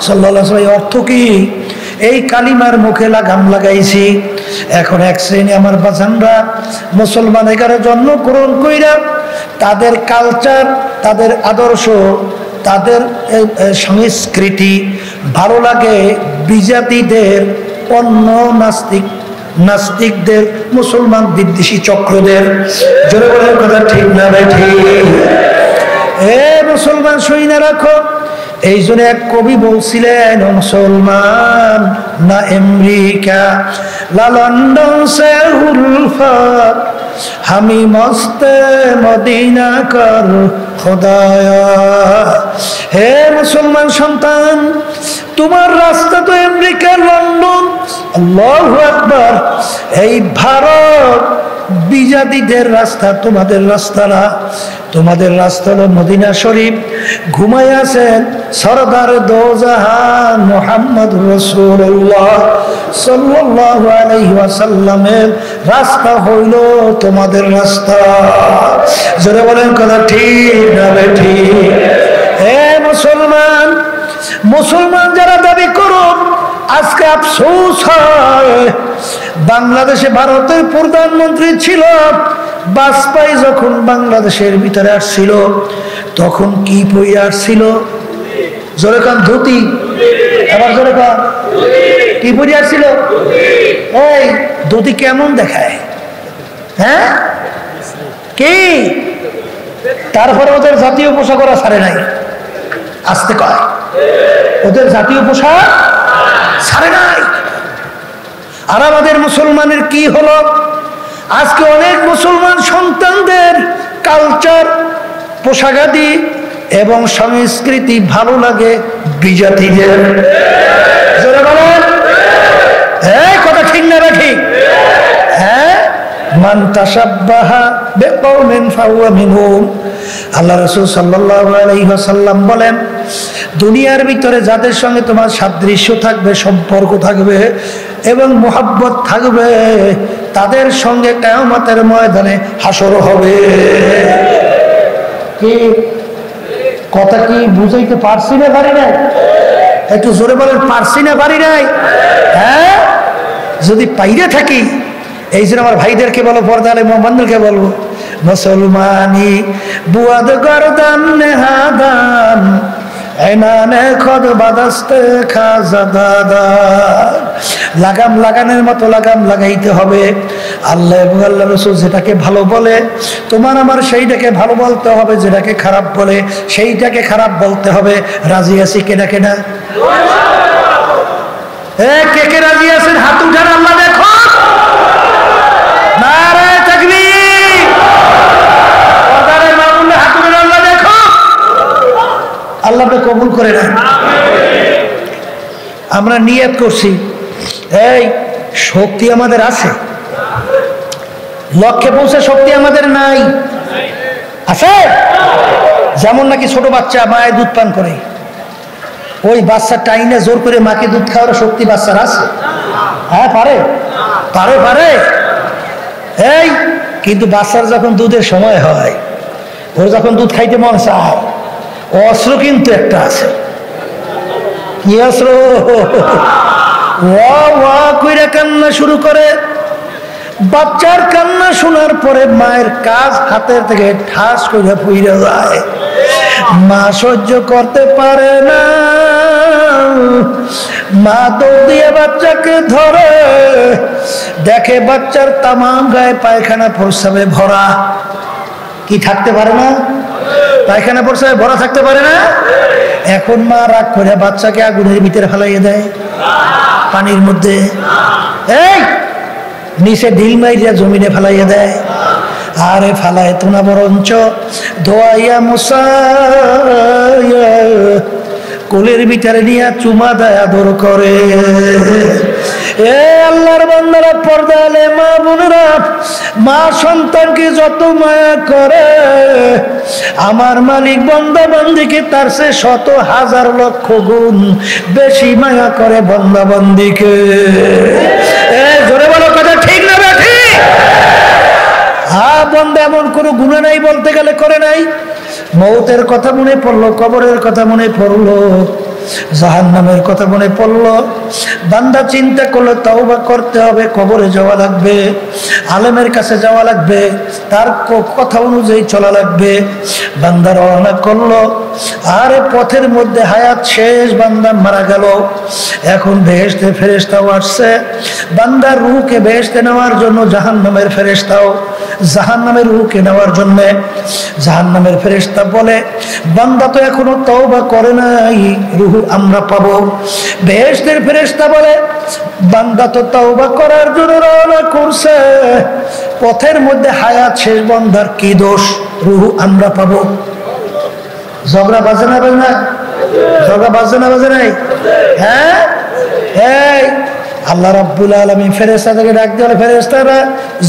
সাল্লাল্লাহু আলাইহি ওয়াসাল্লাম। অর্থ কি? এই কালিমার মুখে লাগাম লাগাইছি। এখন এক শ্রেণী আমার বাজানরা মুসলমান এগারো জন্মগ্রহণ কইরা তাদের কালচার, তাদের আদর্শ, তাদের সংস্কৃতি ভালো লাগে বিজাতিদের, অন্য নাস্তিকদের, মুসলমান বিদ্বেষী চক্রদের। জোরে বলে কথা ঠিক না ঠিক? এ মুসলমান সইনা রাখো। এই জন্য এক কবি বলছিলেন, মুসলমান না আমেরিকা, লা লন্ডন সে উলফত, হামি মস্তে মদিনা কর খোদায়া। হে মুসলমান সন্তান, তোমার রাস্তা তো আমেরিকা, লন্ডন, আল্লাহু আকবার, এই ভারত বিজাতিদের রাস্তা তোমাদের রাস্তা না। তোমাদের রাস্তা হলো মদিনা শরীফ। ঘুমায় আছেন সরদার দো জাহান মুহাম্মদ রাসূলুল্লাহ সাল্লাল্লাহু আলাইহি ওয়াসাল্লামের রাস্তা হইল তোমাদের রাস্তা। যারা বলেন কথা ঠিক না ঠিক? হে মুসলমান, মুসলমান যারা দাবি করো, আজকে আফসোস হয়, বাংলাদেশে ভারতের প্রধানমন্ত্রী ছিল বাজপেয়ী, যখন বাংলাদেশের ভিতরে আসছিল তখন কি পরে আসছিল? জোরে কান ধুতি। আবার জোরে কান, কি পরে আসছিল? এই ধুতি কেমন দেখায়? হ্যাঁ কি? তারপরে ওদের জাতীয় পোশাক ওরা ছাড়ে নাই। আসতে কয়, ওদের জাতীয় পোশাক ছাড়ে নাই। আর আমাদের মুসলমানের কি হলো? আজকে অনেক মুসলমান সন্তানদের কালচার, পোশাকাদি এবং সংস্কৃতি ভালো লাগে বিজাতিদের। জোরে বলেন, হ্যাঁ কথা ঠিক না ঠিক? হ্যাঁ, মান তাশাব্বাহা বিকওমিন ফাহুয়া মিনহুম। আল্লাহ রাসূল সাল্লাল্লাহু আলাইহি ওয়াসাল্লাম বলেন, দুনিয়ার ভিতরে যাদের সঙ্গে তোমার সাদৃশ্য থাকবে, সম্পর্ক থাকবে এবং মুহাব্বত থাকবে, তাদের সঙ্গে কিয়ামতের ময়দানে হাসর হবে। কি কথা কি বুঝাইতে পারছি না পারি নাই? একটু জোরে বলেন, পারছি না পারি নাই? হ্যাঁ, যদি পাইরে থাকি, এই জন্য আমার ভাইদেরকে বলো, পর্দা আলে মোহাম্মদকে বলবো, মুসলমানি বুয়াদ গরদান নেহাদান এনানে খদ বাদাস্তে খাজাদাদা। লাগাম লাগানোর মতো লাগাম লাগাইতে হবে। আল্লাহ এবং আল্লাহ রাসূল যেটাকে ভালো বলে, তোমার আমার সেইটাকে ভালো বলতে হবে, যেটাকে খারাপ বলে সেইটাকে খারাপ বলতে হবে। রাজি আছি কেনা কেনা? কে কে রাজি আছেন? হাত উঠান, আল্লাহ দেখো। নারে তাকবীর। ওদারে মামুলে হাত উঠান, আল্লাহ দেখো। আল্লাহ কবুল করে না। আমরা নিয়ত করছি, এই শক্তি আমাদের আছে, লক্ষ্যে পৌঁছে শক্তি আমাদের নাই। আছে? যেমন নাকি ছোট বাচ্চা মায়ের দুধ পান করে, ওই বাচ্চা টাইনে জোর করে মাকে দুধ খাওয়ার শক্তি বাচ্চার আছে? হ্যাঁ পারে, পারে পারে। এই কিন্তু বাচ্চার যখন দুধের সময় হয়, ওর যখন দুধ খাইতে মন চায়, অস্ত্র কিন্তু একটা আছে। কি অস্ত্র? ওয়া ওয়া কইরা কান্না শুরু করে। বাচ্চার কান্না শোনার পরে মায়ের কাজ হাতের থেকে ঠাস করে পড়ে যায়। মা সহ্য করতে পারে না, মা দৌড় দিয়ে বাচ্চাকে ধরে, দেখে বাচ্চার তামাম গায়ে পায়খানা প্রস্রাবে ভরা। কি থাকতে পারে না? পায়খানা প্রস্রাবে ভরা থাকতে পারে না? এখন মা রাগ করে বাচ্চাকে আগুনের ভিতরে ফেলাইয়ে দেয়, পানির মধ্যে, এই নিচে ঢিল মাইরিয়া জমিনে ফেলাইয়ে দেয়। আরে ফালায় তো না, বরঞ্চ দোয়াইয়া মুসাইয়া কোলের ভিতরে নিয়ে চুমা দেয়, আদর করে। এ আল্লাহর বান্দারা, পর্দা আলে মা বোনেরা, মা সন্তানকে যত মায়া করে আমার মালিক বান্দা বান্দিকে তার সে শত হাজার লক্ষ গুণ বেশি মায়া করে বান্দা বান্দিকে। জোরে বলো কথা ঠিক না ঠিক? হ্যাঁ, বান্দা এমন কোনো গুনাহ নাই বলতে গেলে করে নাই। মৌতের কথা মনে পড়লো, কবরের কথা মনে পড়লো, জাহান্নামের কথা মনে পড়লো, বান্দা চিন্তা করলো তওবা করতে হবে, কবরে যাওয়া লাগবে, আলেমের কাছে যাওয়া লাগবে, তার কথা অনুযায়ী চলা লাগবে। বান্দা রওনা করলো, আরে পথের মধ্যে হায়াত শেষ, বান্দা মারা গেল। এখন বেহেশতে ফেরেশতাও আসছে বান্দার রূহকে বেহেশতে নেওয়ার জন্য, জাহান্নামের ফেরেশতাও জাহান্নামের রূহকে নেওয়ার জন্য। জাহান্নামের ফেরেশতা বলে, বান্দা তো এখনো তওবা করে নাই, রূহ আমরা পাবো। বেহেশতের ফেরেশতা বলে, বান্দা তো তওবা করার জন্য রওনা করছে, পথের মধ্যে হায়াত শেষ, বান্দার কি দোষ, রূহ আমরা পাবো। ঝগড়া বাজে না বাজে না? ঝগড়া বাজে না বাজে নাই? হ্যাঁ, এই আল্লাহ রাব্বুল আলামিন ফেরেশতাকে ডাক দিয়ে, ফেরেশতারা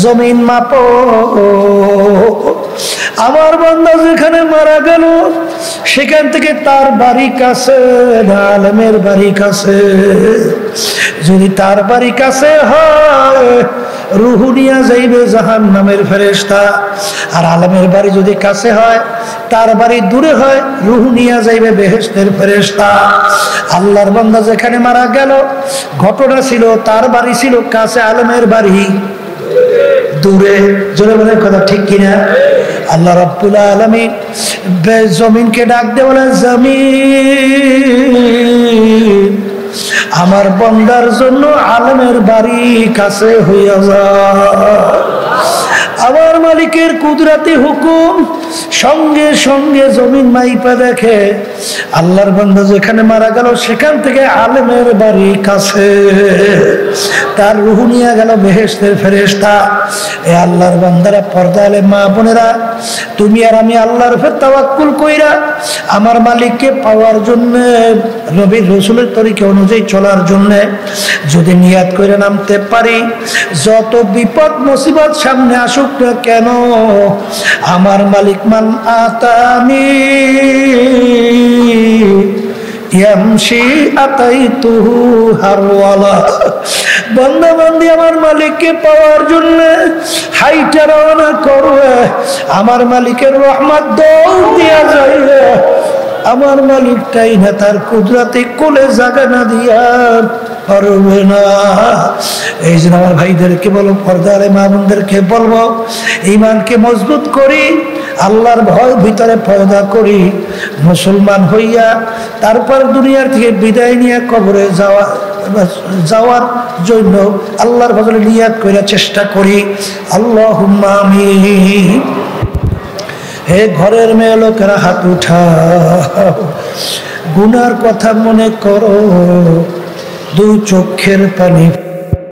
জমিন মাপো, আমার বান্দা যেখানে মারা গেল সেখান থেকে তার বাড়ি কাছে না আলেমের বাড়ি কাছে? যদি তার বাড়ি কাছে হয় রূহ নিয়া যাইবে জাহান্নামের ফেরেশতা, আর আলেমের বাড়ি যদি কাছে হয়, তার বাড়ি দূরে হয়, রূহ নিয়া যাইবে বেহেশতের ফেরেশতা। আল্লাহর বান্দা যেখানে মারা গেল, ঘটনা ছিল তার বাড়ি ছিল কাছে, আলেমের বাড়ি দূরে। জোরে বলে কথা ঠিক কিনা? আল্লাহ রাব্বুল আলামিন জমিনকে ডাক দিয়ে বলে, জমিন আমার বান্দার জন্য আলেমের বাড়ি কাছে হইয়া যায়। আমার মালিকের কুদরতি হুকুম, সঙ্গে সঙ্গে জমিন মাইপা দেখে আল্লাহর বান্দা যেখানে মারা গেল সেখান থেকে আলেমের বাড়ি কাছে, তার রূহ নিয়ে গেল বেহেশতের ফেরেশতা। এ আল্লাহর বান্দারা, পর্দা আলে মা বোনেরা, তুমি আর আমি আল্লাহর উপর তাওয়াক্কুল কইরা আমার মালিককে পাওয়ার জন্য, নবীর রাসূলের তরিকা অনুযায়ী চলার জন্য যদি নিয়াত করে নামতে পারি, যত বিপদ মুসিবত সামনে আসুক না কেন, আমার মালিক মান আতানি ইয়ামশি আতাইতুহু হারওয়ালা, বান্দা বান্দি আমার মালিককে পাওয়ার জন্য হাইটা রওনা করবে, আমার মালিকের রহমত দৌড় দিয়া যাইবে, আমার মালিকটাই না তার কুদরতে কোলে জায়গা না দিয়া পারবে না। এই জন্য আমার ভাইদেরকে বলবো, পর্দারে মা বোনদেরকে বলবো, ঈমানকে মজবুত করি, আল্লাহর ভয় ভিতরে পয়দা করি, মুসলমান হইয়া তারপর দুনিয়ার থেকে বিদায় নিয়ে কবরে যাওয়ার জন্য আল্লাহর ফজলে নিয়াত করে চেষ্টা করি। আল্লাহুম্মা আমিন। হে ঘরের মেয়ে লোকেরা হাত উঠাও, গুনার কথা মনে করো, দুই চোখের পানি